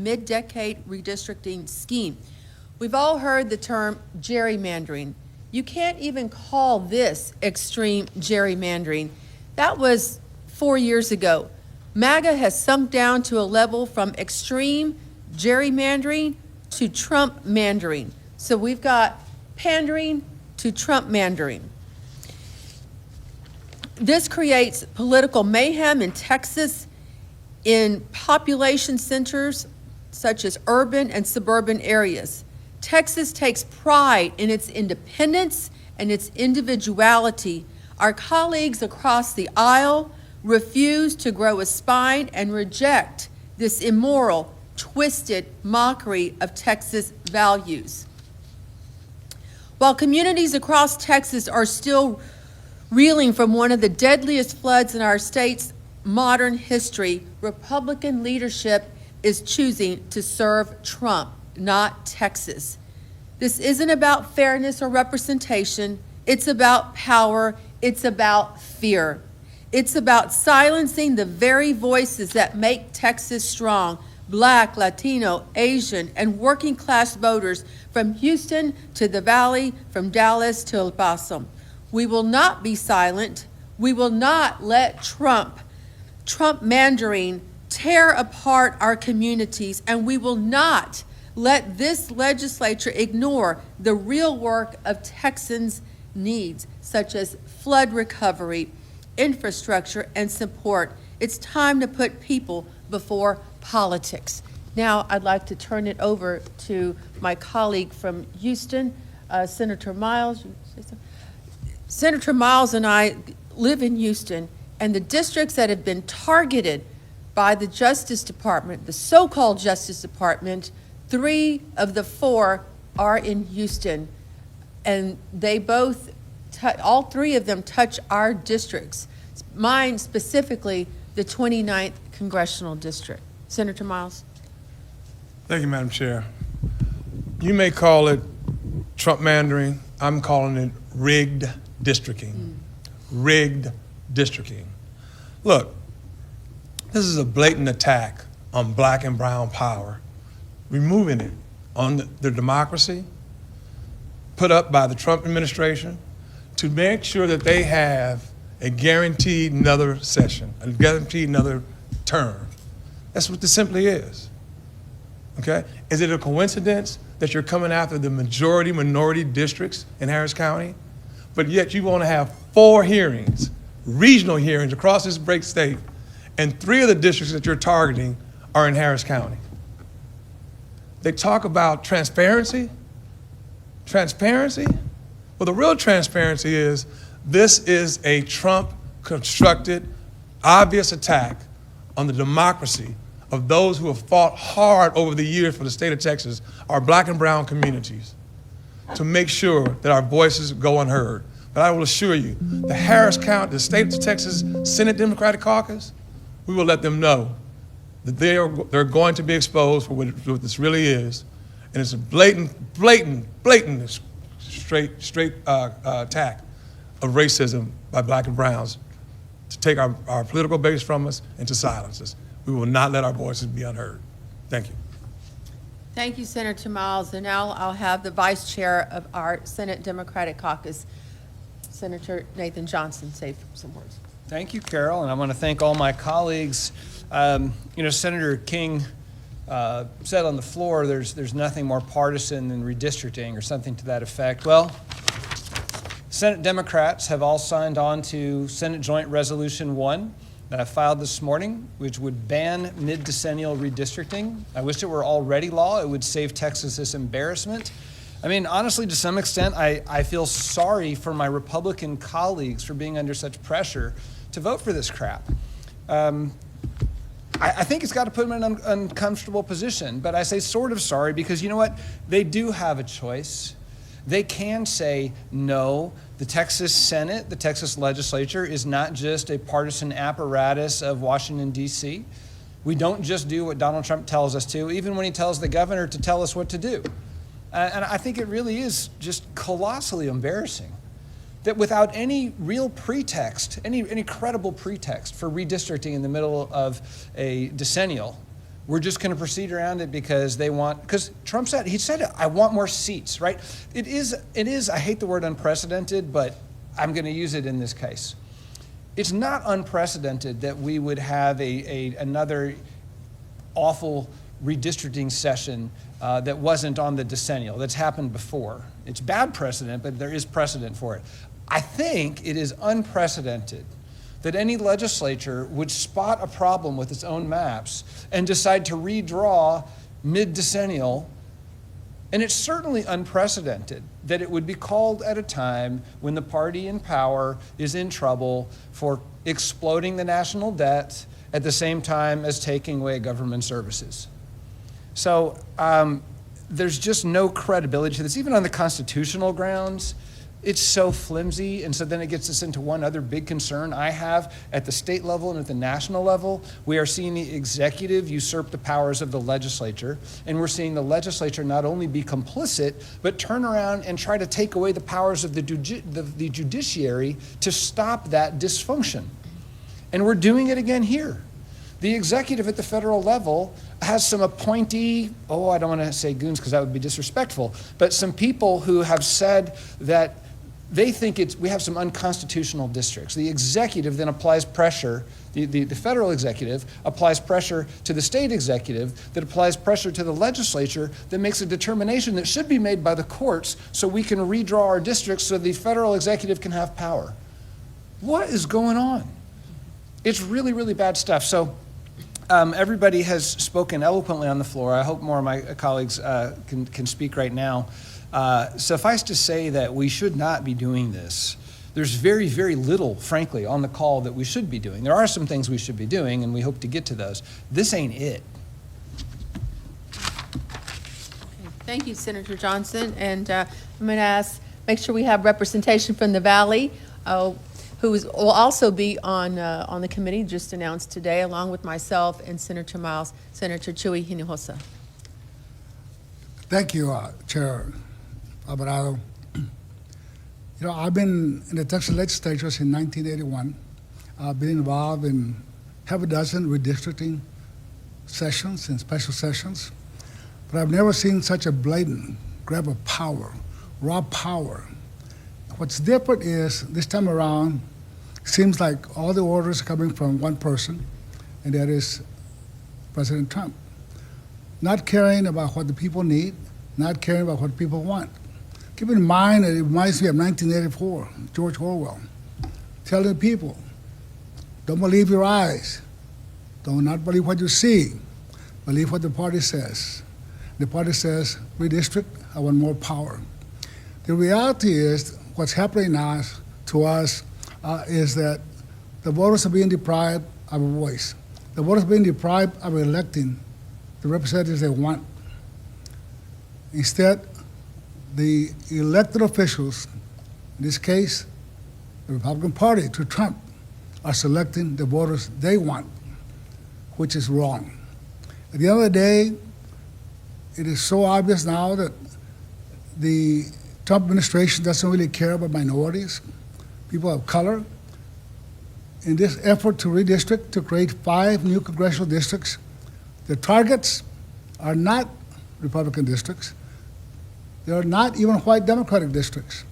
mid-decade redistricting scheme. We've all heard the term gerrymandering. You can't even call this extreme gerrymandering. That was 4 years ago. MAGA has sunk down to a level from extreme gerrymandering to Trump-mandering. So we've got pandering to Trump-mandering. This creates political mayhem in Texas in population centers such as urban and suburban areas. Texas takes pride in its independence and its individuality. Our colleagues across the aisle refuse to grow a spine and reject this immoral, twisted mockery of Texas values. While communities across Texas are still reeling from one of the deadliest floods in our state's modern history, Republican leadership is choosing to serve Trump, not Texas. This isn't about fairness or representation. It's about power. It's about fear. It's about silencing the very voices that make Texas strong: Black, Latino, Asian, and working class voters from Houston to the Valley, from Dallas to El Paso. We will not be silent. We will not let Trump-mandering tear apart our communities, and we will not let this legislature ignore the real work of Texans' needs, such as flood recovery, infrastructure, and support. It's time to put people before politics. Now, I'd like to turn it over to my colleague from Houston, Senator Miles. Senator Miles and I live in Houston, and the districts that have been targeted by the Justice Department, the so-called Justice Department, 3 of the 4 are in Houston, and they both, all 3 of them touch our districts. Mine specifically, the 29th Congressional District. Senator Miles. Thank you, Madam Chair. You may call it Trump-mandering. I'm calling it rigged districting. Rigged districting. Look, this is a blatant attack on black and brown power, removing it on the democracy put up by the Trump administration to make sure that they have a guaranteed another session, a guaranteed another term. That's what this simply is, okay? Is it a coincidence that you're coming after the majority minority districts in Harris County, but yet you want to have 4 hearings, regional hearings across this great state, and 3 of the districts that you're targeting are in Harris County? They talk about transparency. Transparency? Well, the real transparency is this is a Trump-constructed, obvious attack on the democracy of those who have fought hard over the years for the state of Texas, our black and brown communities, to make sure that our voices go unheard. But I will assure you, the Harris County, the state of Texas Senate Democratic Caucus, we will let them know that they're going to be exposed for what this really is. And it's a blatant, straight attack of racism by black and browns to take our political base from us and to silence us. We will not let our voices be unheard. Thank you. Thank you, Senator Miles. And now I'll have the Vice Chair of our Senate Democratic Caucus, Senator Nathan Johnson, say some words. Thank you, Carol, and I want to thank all my colleagues. Senator King said on the floor there's nothing more partisan than redistricting or something to that effect. Well, Senate Democrats have all signed on to Senate Joint Resolution 1 that I filed this morning, which would ban mid-decennial redistricting. I wish it were already law. It would save Texas this embarrassment. I mean, honestly, to some extent, I feel sorry for my Republican colleagues for being under such pressure to vote for this crap. I think it's got to put them in an uncomfortable position, but I say sort of sorry because you know what? They do have a choice. They can say no. The Texas Senate, the Texas legislature is not just a partisan apparatus of Washington, D.C. We don't just do what Donald Trump tells us to, even when he tells the governor to tell us what to do. And I think it really is just colossally embarrassing that without any real pretext, any credible pretext for redistricting in the middle of a decennial, we're just going to proceed around it because because Trump said, I want more seats, right? It is, I hate the word unprecedented, but I'm going to use it in this case. It's not unprecedented that we would have another awful redistricting session that wasn't on the decennial. That's happened before. It's bad precedent, but there is precedent for it. I think it is unprecedented that any legislature would spot a problem with its own maps and decide to redraw mid-decennial. And it's certainly unprecedented that it would be called at a time when the party in power is in trouble for exploding the national debt at the same time as taking away government services. So there's just no credibility to this, even on the constitutional grounds. It's so flimsy, and so then it gets us into one other big concern I have at the state level and at the national level. We are seeing the executive usurp the powers of the legislature, and we're seeing the legislature not only be complicit, but turn around and try to take away the powers of the judiciary to stop that dysfunction. And we're doing it again here. The executive at the federal level has some appointee, I don't want to say goons because that would be disrespectful, but some people who have said that they think we have some unconstitutional districts. The executive then applies pressure, the federal executive applies pressure to the state executive that applies pressure to the legislature that makes a determination that should be made by the courts so we can redraw our districts so the federal executive can have power. What is going on? It's really, really bad stuff. So everybody has spoken eloquently on the floor. I hope more of my colleagues can speak right now. Suffice to say that we should not be doing this. There's very, very little, frankly, on the call that we should be doing. There are some things we should be doing, and we hope to get to those. This ain't it. Thank you, Senator Johnson. And I'm going to make sure we have representation from the Valley, who will also be on the committee, just announced today, along with myself and Senator Miles, Senator Chuy Hinojosa. Thank you, Chair Alvarado. I've been in the Texas legislature since 1981. I've been involved in half a dozen redistricting sessions and special sessions, but I've never seen such a blatant grab of power, raw power. What's different is this time around, it seems like all the orders are coming from one person, and that is President Trump. Not caring about what the people need, not caring about what people want. Keep in mind that it reminds me of 1984, George Orwell, telling people, don't believe your eyes, do not believe what you see, believe what the party says. The party says, redistrict, I want more power. The reality is, what's happening now to us is that the voters are being deprived of a voice. The voters are being deprived of electing the representatives they want. Instead, the elected officials, in this case, the Republican Party to Trump, are selecting the voters they want, which is wrong. At the end of the day, it is so obvious now that the Trump administration doesn't really care about minorities, people of color. In this effort to redistrict, to create 5 new congressional districts, the targets are not Republican districts. They are not even white Democratic districts.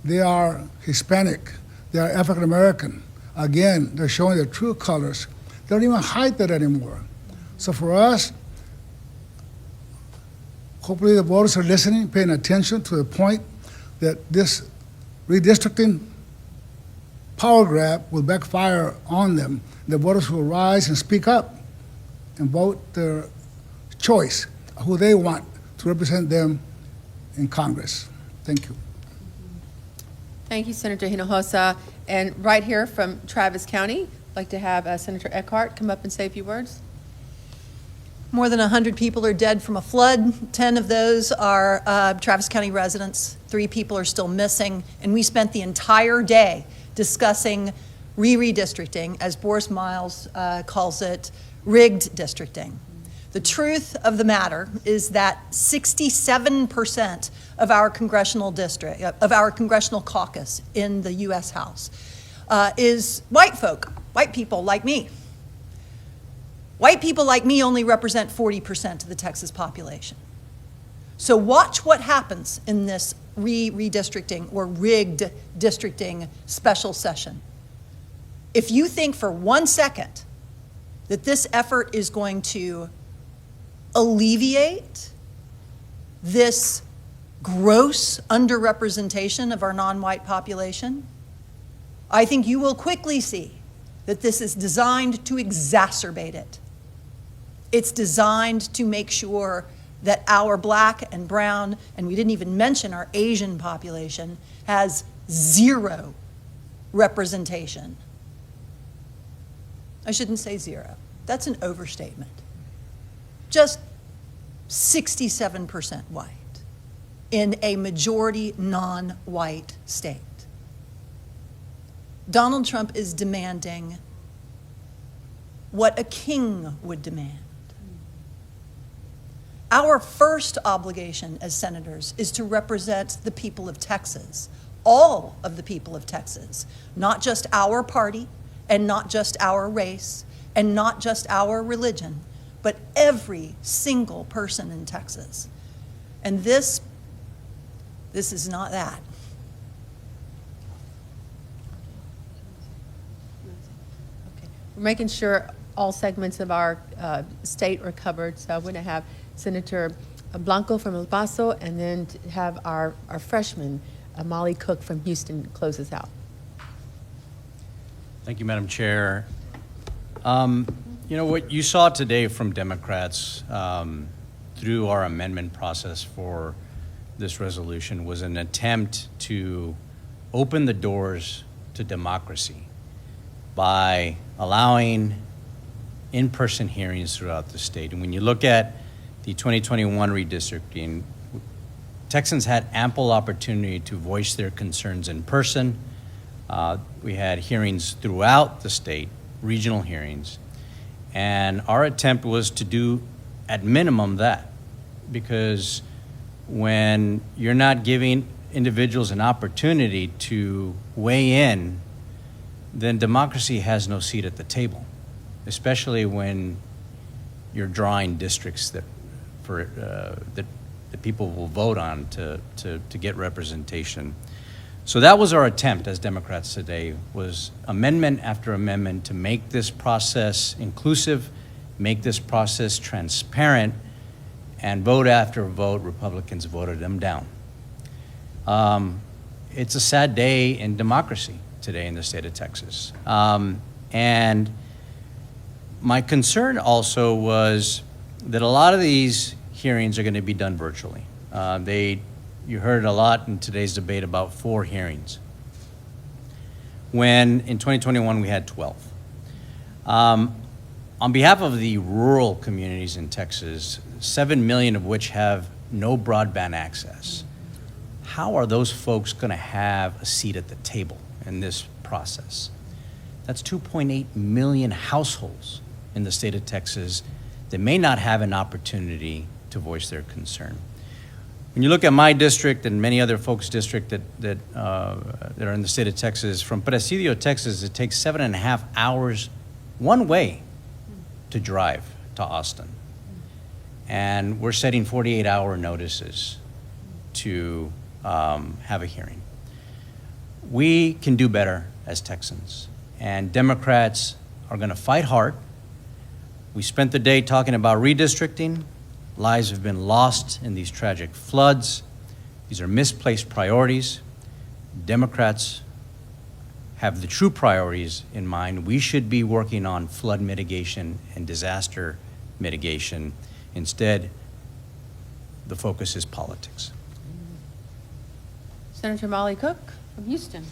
They are Hispanic. They are African American. Again, they're showing their true colors. They don't even hide that anymore. So for us, hopefully the voters are listening, paying attention to the point that this redistricting power grab will backfire on them. The voters will rise and speak up and vote their choice, who they want to represent them in Congress. Thank you. Thank you, Senator Hinojosa. And right here from Travis County, I'd like to have Senator Eckhart come up and say a few words. More than 100 people are dead from a flood. 10 of those are Travis County residents. 3 people are still missing. And we spent the entire day discussing redistricting, as Boris Miles calls it, rigged districting. The truth of the matter is that 67% of our congressional district, of our congressional caucus in the U.S. House, is white folk, white people like me. White people like me only represent 40% of the Texas population. So watch what happens in this redistricting or rigged districting special session. If you think for 1 second that this effort is going to alleviate this gross underrepresentation of our non-white population, I think you will quickly see that this is designed to exacerbate it. It's designed to make sure that our black and brown, and we didn't even mention our Asian population, has zero representation. I shouldn't say zero. That's an overstatement. Just 67% white in a majority non-white state. Donald Trump is demanding what a king would demand. Our first obligation as senators is to represent the people of Texas, all of the people of Texas, not just our party and not just our race and not just our religion, but every single person in Texas. And this is not that. We're making sure all segments of our state are covered. So I'm going to have Senator Blanco from El Paso, and then have our freshman, Molly Cook from Houston, close us out. Thank you, Madam Chair. You know, what you saw today from Democrats through our amendment process for this resolution was an attempt to open the doors to democracy by allowing in-person hearings throughout the state. And when you look at the 2021 redistricting, Texans had ample opportunity to voice their concerns in person. We had hearings throughout the state, regional hearings, and our attempt was to do at minimum that, because when you're not giving individuals an opportunity to weigh in, then democracy has no seat at the table, especially when you're drawing districts that that people will vote on to get representation. So that was our attempt as Democrats today, was amendment after amendment to make this process inclusive, make this process transparent, and vote after vote, Republicans voted them down. It's a sad day in democracy today in the state of Texas. And my concern also was that a lot of these hearings are going to be done virtually. You heard a lot in today's debate about 4 hearings, when in 2021 we had 12. On behalf of the rural communities in Texas, 7 million of which have no broadband access, how are those folks going to have a seat at the table in this process? That's 2.8 million households in the state of Texas that may not have an opportunity to voice their concern. When you look at my district and many other folks' district that are in the state of Texas, from Presidio, Texas, it takes 7.5 hours one way to drive to Austin. And we're setting 48-hour notices to have a hearing. We can do better as Texans, and Democrats are going to fight hard. We spent the day talking about redistricting. Lives have been lost in these tragic floods. These are misplaced priorities. Democrats have the true priorities in mind. We should be working on flood mitigation and disaster mitigation. Instead, the focus is politics. Senator Molly Cook from Houston.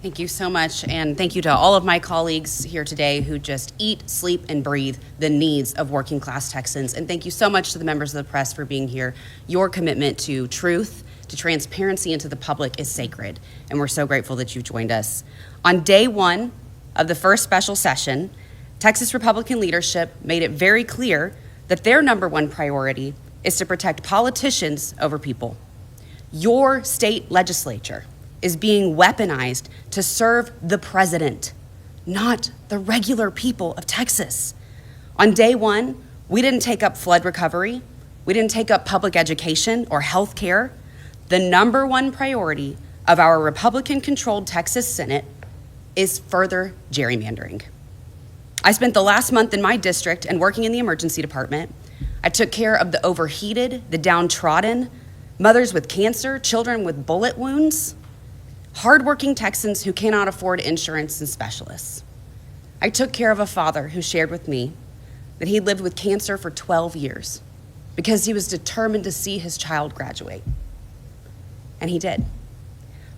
Thank you so much, and thank you to all of my colleagues here today who just eat, sleep, and breathe the needs of working class Texans. And thank you so much to the members of the press for being here. Your commitment to truth, to transparency, and to the public is sacred, and we're so grateful that you joined us. On day 1 of the first special session, Texas Republican leadership made it very clear that their #1 priority is to protect politicians over people. Your state legislature is being weaponized to serve the president, not the regular people of Texas. On day one, we didn't take up flood recovery. We didn't take up public education or health care. The number one priority of our Republican-controlled Texas Senate is further gerrymandering. I spent the last month in my district and working in the emergency department. I took care of the overheated, the downtrodden, mothers with cancer, children with bullet wounds, hardworking Texans who cannot afford insurance and specialists. I took care of a father who shared with me that he lived with cancer for 12 years because he was determined to see his child graduate. And he did.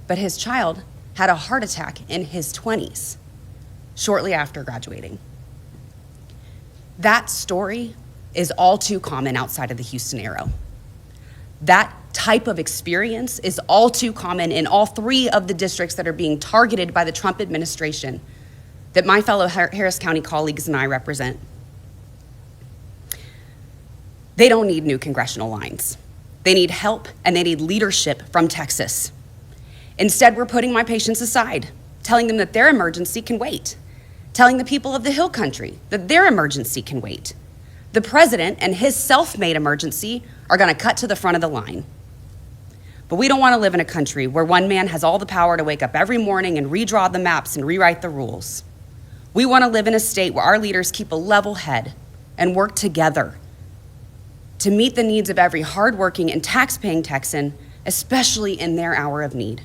But his child had a heart attack in his 20s, shortly after graduating. That story is all too common outside of the Houston Aero. That type of experience is all too common in all three of the districts that are being targeted by the Trump administration that my fellow Harris County colleagues and I represent. They don't need new congressional lines. They need help and they need leadership from Texas. Instead, we're putting my patients aside, telling them that their emergency can wait, telling the people of the Hill Country that their emergency can wait. The president and his self-made emergency are going to cut to the front of the line. But we don't want to live in a country where one man has all the power to wake up every morning and redraw the maps and rewrite the rules. We want to live in a state where our leaders keep a level head and work together to meet the needs of every hardworking and tax-paying Texan, especially in their hour of need.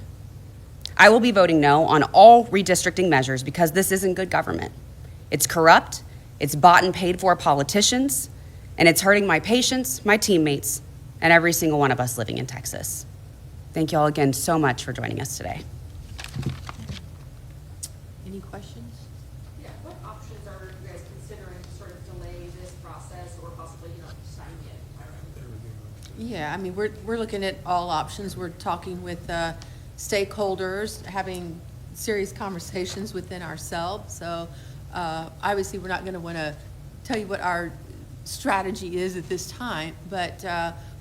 I will be voting no on all redistricting measures because this isn't good government. It's corrupt, it's bought and paid for politicians, and it's hurting my patients, my teammates, and every single one of us living in Texas. Thank you all again so much for joining us today. Any questions? Yeah, what options are you guys considering to sort of delay this process or possibly, sign it? Yeah, I mean, we're looking at all options. We're talking with stakeholders, having serious conversations within ourselves. So obviously, we're not going to want to tell you what our strategy is at this time, but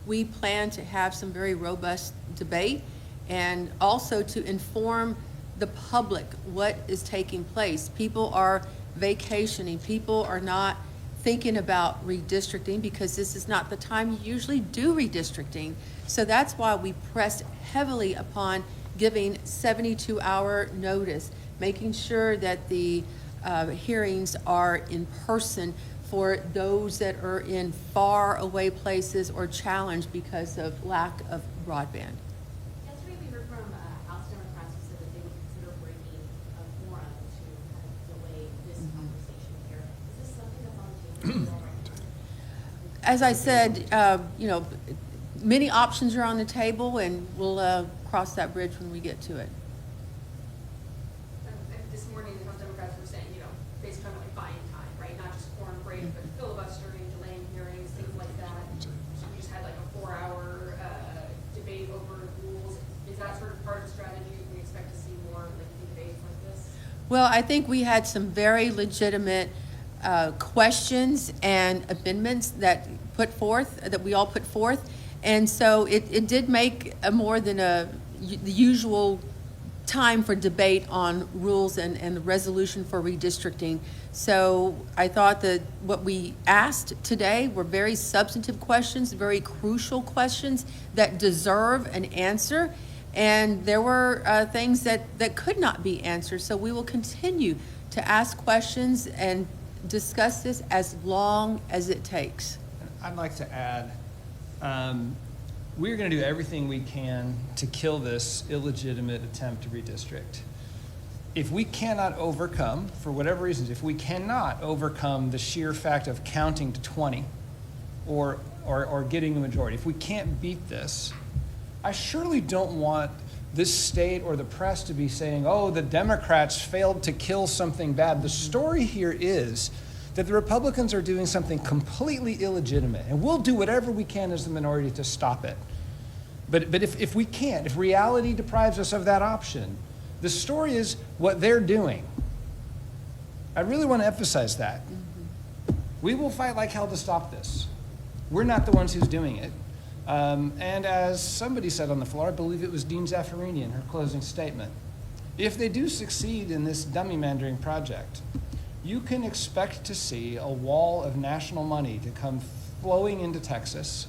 we plan to have some very robust debate and also to inform the public what is taking place. People are vacationing. People are not thinking about redistricting because this is not the time you usually do redistricting. So that's why we pressed heavily upon giving 72-hour notice, making sure that the hearings are in person for those that are in far away places or challenged because of lack of broadband. Yesterday we heard from House Democrats who said that they would consider breaking a forum to kind of delay this conversation here. Is this something that's on the table right now? As I said, many options are on the table, and we'll cross that bridge when we get to it. And this morning, the House Democrats were saying, based on like buying time, right? Not just forum break, but filibustering, delaying hearings, things like that. We just had like a 4-hour debate over rules. Is that sort of part of the strategy? Can we expect to see more lengthy debates like this? Well, I think we had some very legitimate questions and amendments that we all put forth. And so it did make more than the usual time for debate on rules and the resolution for redistricting. So I thought that what we asked today were very substantive questions, very crucial questions that deserve an answer. And there were things that could not be answered. So we will continue to ask questions and discuss this as long as it takes. I'd like to add, we're going to do everything we can to kill this illegitimate attempt to redistrict. If we cannot overcome, for whatever reasons, if we cannot overcome the sheer fact of counting to 20 or getting a majority, if we can't beat this, I surely don't want this state or the press to be saying, oh, the Democrats failed to kill something bad. The story here is that the Republicans are doing something completely illegitimate, and we'll do whatever we can as the minority to stop it. But if we can't, if reality deprives us of that option, the story is what they're doing. I really want to emphasize that. We will fight like hell to stop this. We're not the ones who's doing it. And as somebody said on the floor, I believe it was Dean Zaffarini in her closing statement, if they do succeed in this dummy-mandering project, you can expect to see a wall of national money to come flowing into Texas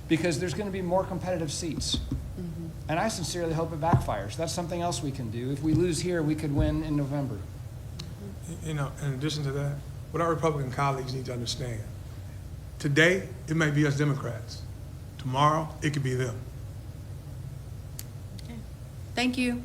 because there's going to be more competitive seats. And I sincerely hope it backfires. That's something else we can do. If we lose here, we could win in November. You know, in addition to that, what our Republican colleagues need to understand, today, it may be us Democrats. Tomorrow, it could be them. Thank you.